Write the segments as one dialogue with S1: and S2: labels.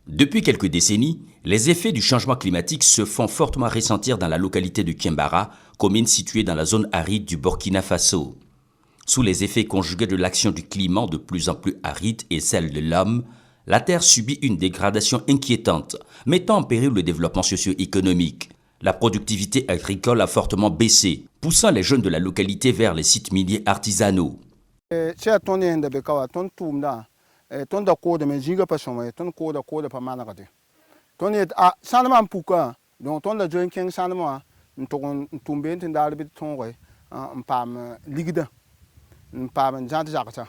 S1: Depuis quelques décennies, les effets du changement climatique se font fortement ressentir dans la localité de Kiembara, commune située dans la zone aride du Burkina Faso. Sous les effets conjugués de l'action du climat de plus en plus aride et celle de l'homme, la Terre subit une dégradation inquiétante, mettant en péril le développement socio-économique. La productivité agricole a fortement baissé, poussant les jeunes de la localité vers les sites miniers artisanaux.
S2: Ton da ko da me jiga pa somay ton ko da pa mana de ton et a sanama puka donc ton da join king sanama nton tumbe tin da bi ton ko pam ligda pam jant jakata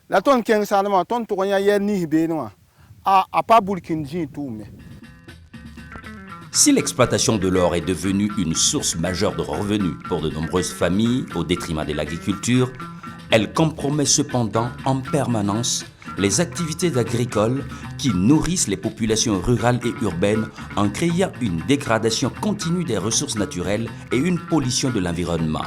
S2: la ton king sanama ton to ya yer ni be no a pas bulkin ji tume.
S1: Si l'exploitation de l'or est devenue une source majeure de revenus pour de nombreuses familles au détriment de l'agriculture, elle compromet cependant en permanence les activités agricoles qui nourrissent les populations rurales et urbaines en créant une dégradation continue des ressources naturelles et une pollution de l'environnement.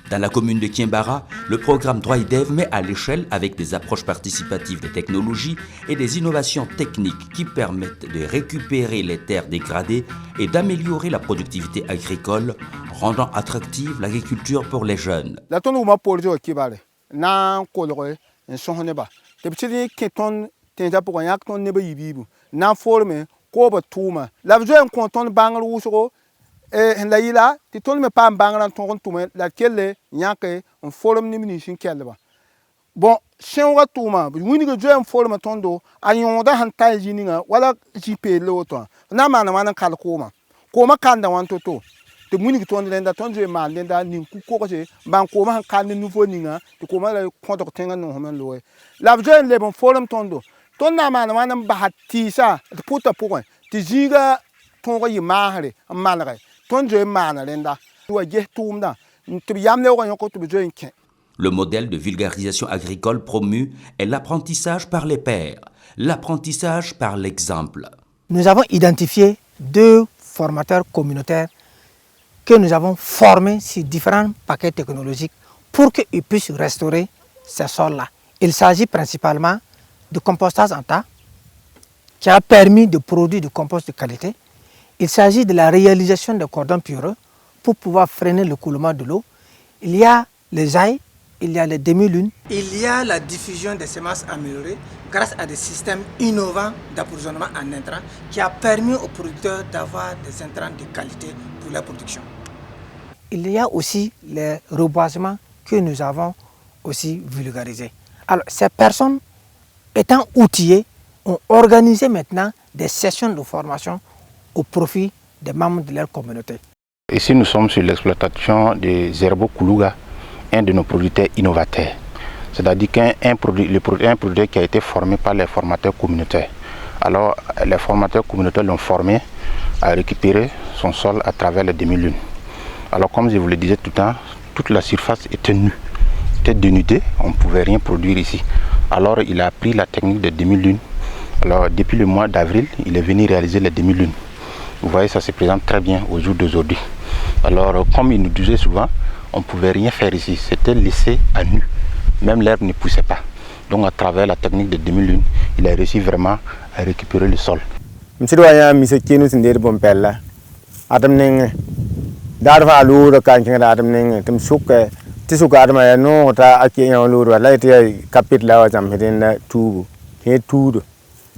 S1: Dans la commune de Kiembara, le programme DroidDev met à l'échelle avec des approches participatives des technologies et des innovations techniques qui permettent de récupérer les terres dégradées et d'améliorer la productivité agricole, rendant attractive l'agriculture pour les jeunes.
S2: En son ba te piti ke ton tenta pour yak ton ne ba yibibu na forme ko ba tuma la jo en konton bangal wuso la yila ti ton me pam bangal ton tuma la kelle nyake en forme ni mini shin kelle ba bon shen wa tuma wini go jo en forme tondo ayon da han tay jininga wala jipe lo to na mana kal koma kanda wan to te muni ton lenda ton je ma lenda nin ku ko je ban ko ma kan ni nouveau ninga te ko ma la ko to tenga no homen loe la jeune le bon forum tondo ton na ma ba hatti sa te puta pour te jiga ton ko yima hare malare ton je ma na lenda wa je tumda te yam le ko ko te je nke.
S1: Le modèle de vulgarisation agricole promu est l'apprentissage par les pairs, l'apprentissage par l'exemple.
S3: Nous avons identifié 2 formateurs communautaires que nous avons formés sur différents paquets technologiques pour qu'ils puissent restaurer ces sols-là. Il s'agit principalement de compostage en tas qui a permis de produire du compost de qualité. Il s'agit de la réalisation de cordons pierreux pour pouvoir freiner le coulement de l'eau. Il y a les ailes, il y a les demi-lunes. Il y a la diffusion des semences améliorées grâce à des systèmes innovants d'approvisionnement en intrants qui a permis aux producteurs d'avoir des intrants de qualité pour la production. Il y a aussi les reboisements que nous avons aussi vulgarisés. Alors, ces personnes étant outillées ont organisé maintenant des sessions de formation au profit des membres de leur communauté.
S4: Ici, nous sommes sur l'exploitation des Zerbo Koulouga, un de nos producteurs innovateurs. C'est-à-dire qu'un produit qui a été formé par les formateurs communautaires. Alors, les formateurs communautaires l'ont formé à récupérer son sol à travers les demi-lunes. Alors, comme je vous le disais tout le temps, toute la surface était nue, était dénudée, on ne pouvait rien produire ici. Alors, il a appris la technique des demi-lunes. Alors, depuis le mois d'avril, il est venu réaliser les demi-lunes. Vous voyez, ça se présente très bien au jour d'aujourd'hui. Alors, comme il nous disait souvent, on ne pouvait rien faire ici, c'était laissé à nu. Même l'herbe ne poussait pas. Donc, à travers la technique des demi-lunes, il a réussi vraiment à récupérer le sol.
S2: Darva lura kan kinga adam ning tum suka ti suka adam ya no ta ake yan lura la ti kapit la jam hedin tu he tu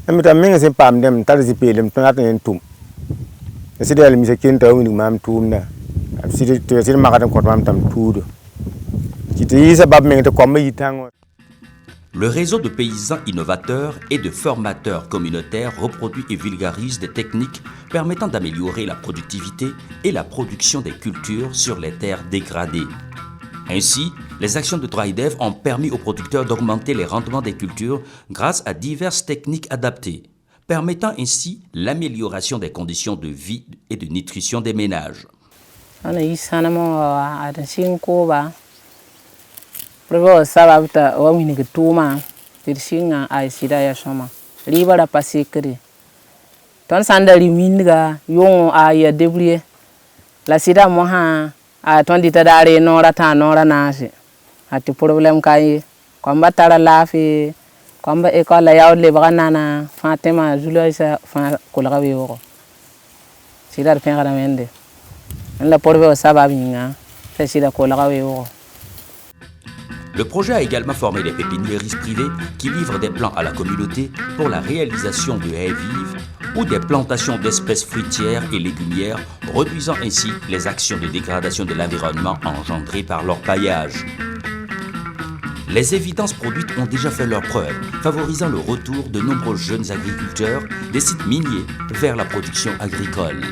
S2: am ta minga se pam dem tar si pelem tan aten tum si del mi se kin ta wini mam tum na am si te si ma ka ko mam tam tu ti ti sa bab minga te ko ma yitango.
S1: Le réseau de paysans innovateurs et de formateurs communautaires reproduit et vulgarise des techniques permettant d'améliorer la productivité et la production des cultures sur les terres dégradées. Ainsi, les actions de DroidDev ont permis aux producteurs d'augmenter les rendements des cultures grâce à diverses techniques adaptées, permettant ainsi l'amélioration des conditions de vie et de nutrition des ménages.
S5: Provo sababta wa wini tuma tirsinga ay sida ya shoma riba la pasikri ton sanda liminga yongo ay debrouiller la sida mo ha a ton dita dare nora ta nora nasi ati problem kai komba tara lafi komba ekola yawle bagana Fatima Juloisa fa kolga wewo sida pe ngara mende la provo sababinga sida kolga wewo.
S1: Le projet a également formé des pépiniéristes privés qui livrent des plants à la communauté pour la réalisation de haies vives ou des plantations d'espèces fruitières et légumières, réduisant ainsi les actions de dégradation de l'environnement engendrées par leur paillage. Les évidences produites ont déjà fait leurs preuves, favorisant le retour de nombreux jeunes agriculteurs des sites miniers vers la production agricole.